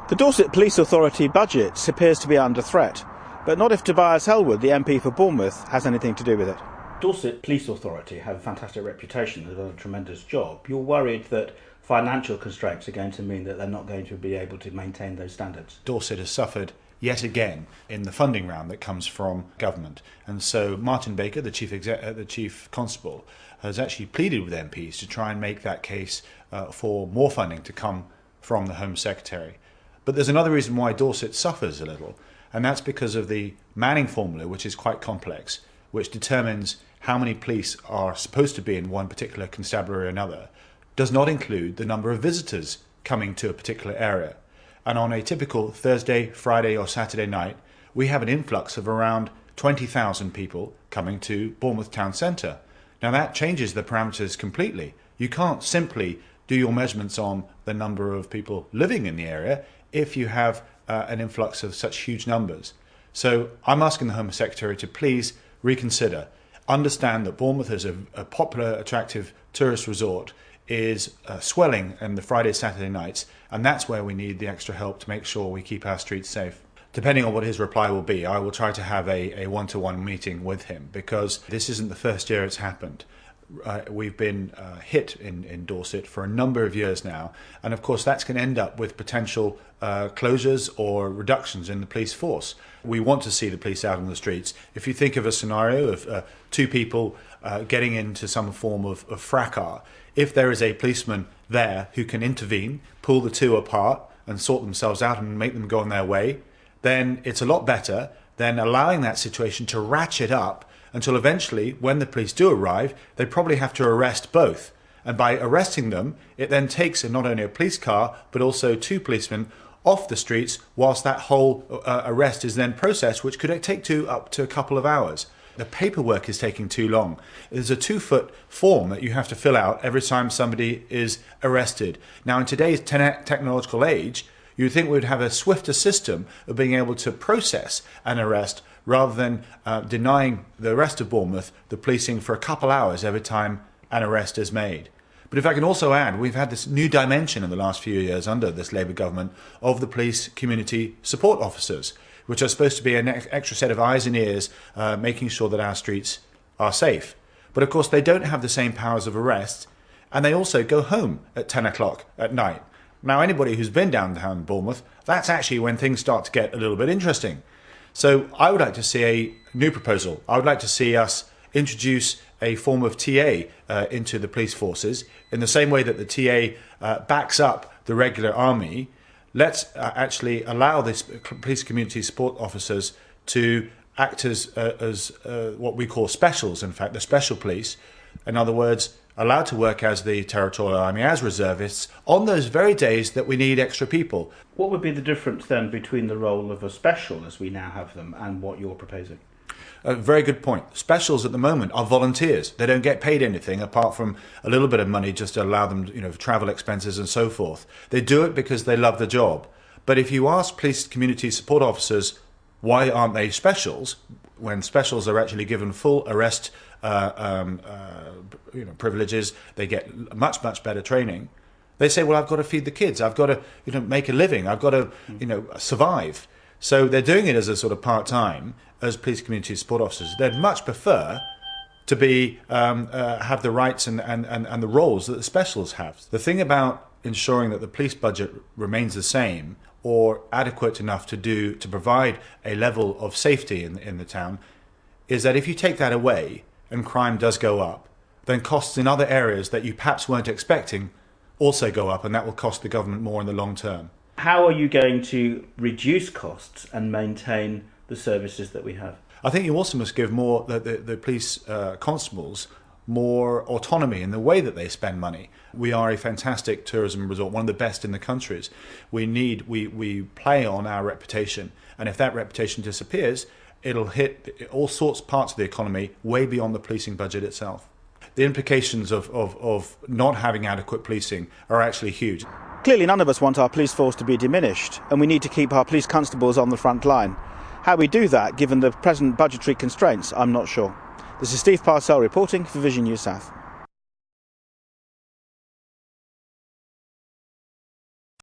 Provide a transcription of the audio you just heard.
The Dorset Police Authority budget appears to be under threat, but not if Tobias Ellwood, the MP for Bournemouth, has anything to do with it. Dorset Police Authority have a fantastic reputation. They've done a tremendous job. You're worried that financial constraints are going to mean that they're not going to be able to maintain those standards? Dorset has suffered yet again in the funding round that comes from government. And so Martin Baker, the Chief Constable, has actually pleaded with MPs to try and make that case for more funding to come from the Home Secretary. But there's another reason why Dorset suffers a little, and that's because of the Manning formula, which is quite complex, which determines how many police are supposed to be in one particular constabulary or another, does not include the number of visitors coming to a particular area. And on a typical Thursday, Friday or Saturday night, we have an influx of around 20,000 people coming to Bournemouth town centre. Now that changes the parameters completely. You can't simply do your measurements on the number of people living in the area if you have an influx of such huge numbers. So I'm asking the Home Secretary to please reconsider. Understand that Bournemouth is a popular, attractive tourist resort, is swelling in the Friday, Saturday nights, and that's where we need the extra help to make sure we keep our streets safe. Depending on what his reply will be, I will try to have a one-to-one meeting with him, because this isn't the first year it's happened. We've been hit in Dorset for a number of years now, and of course that's going to end up with potential closures or reductions in the police force. We want to see the police out on the streets. If you think of a scenario of two people getting into some form of fracas, if there is a policeman there who can intervene, pull the two apart and sort themselves out and make them go on their way, then it's a lot better than allowing that situation to ratchet up until eventually, when the police do arrive, they probably have to arrest both. And by arresting them, it then takes not only a police car, but also two policemen off the streets whilst that whole arrest is then processed, which could take up to a couple of hours. The paperwork is taking too long. There's a 2-foot form that you have to fill out every time somebody is arrested. Now, in today's technological age, you would think we would have a swifter system of being able to process an arrest rather than denying the rest of Bournemouth the policing for a couple hours every time an arrest is made. But if I can also add, we've had this new dimension in the last few years under this Labour government of the police community support officers, which are supposed to be an extra set of eyes and ears making sure that our streets are safe. But of course they don't have the same powers of arrest, and they also go home at 10 o'clock at night. Now, anybody who's been downtown Bournemouth, that's actually when things start to get a little bit interesting. So I would like to see a new proposal. I would like to see us introduce a form of TA into the police forces in the same way that the TA backs up the regular army. Let's actually allow this police community support officers to act as what we call specials, in fact, the special police. In other words, allowed to work as the territorial army, as reservists, on those very days that we need extra people. What would be the difference then between the role of a special, as we now have them, and what you're proposing? A very good point. Specials at the moment are volunteers. They don't get paid anything apart from a little bit of money just to allow them, travel expenses and so forth. They do it because they love the job. But if you ask police community support officers why aren't they specials, when specials are actually given full arrest privileges, they get much better training. They say, well, I've got to feed the kids, I've got to make a living, I've got to survive. So they're doing it as a sort of part-time as police community support officers. They'd much prefer to be have the rights and the roles that the specials have. The thing about ensuring that the police budget remains the same or adequate enough to provide a level of safety in the town is that if you take that away and crime does go up, then costs in other areas that you perhaps weren't expecting also go up, and that will cost the government more in the long term. How are you going to reduce costs and maintain the services that we have? I think you also must give more the police constables more autonomy in the way that they spend money. We are a fantastic tourism resort, one of the best in the countries. We play on our reputation, and if that reputation disappears, it'll hit all sorts of parts of the economy way beyond the policing budget itself. The implications of not having adequate policing are actually huge. Clearly none of us want our police force to be diminished, and we need to keep our police constables on the front line. How we do that, given the present budgetary constraints, I'm not sure. This is Steve Parcell reporting for Vision News South.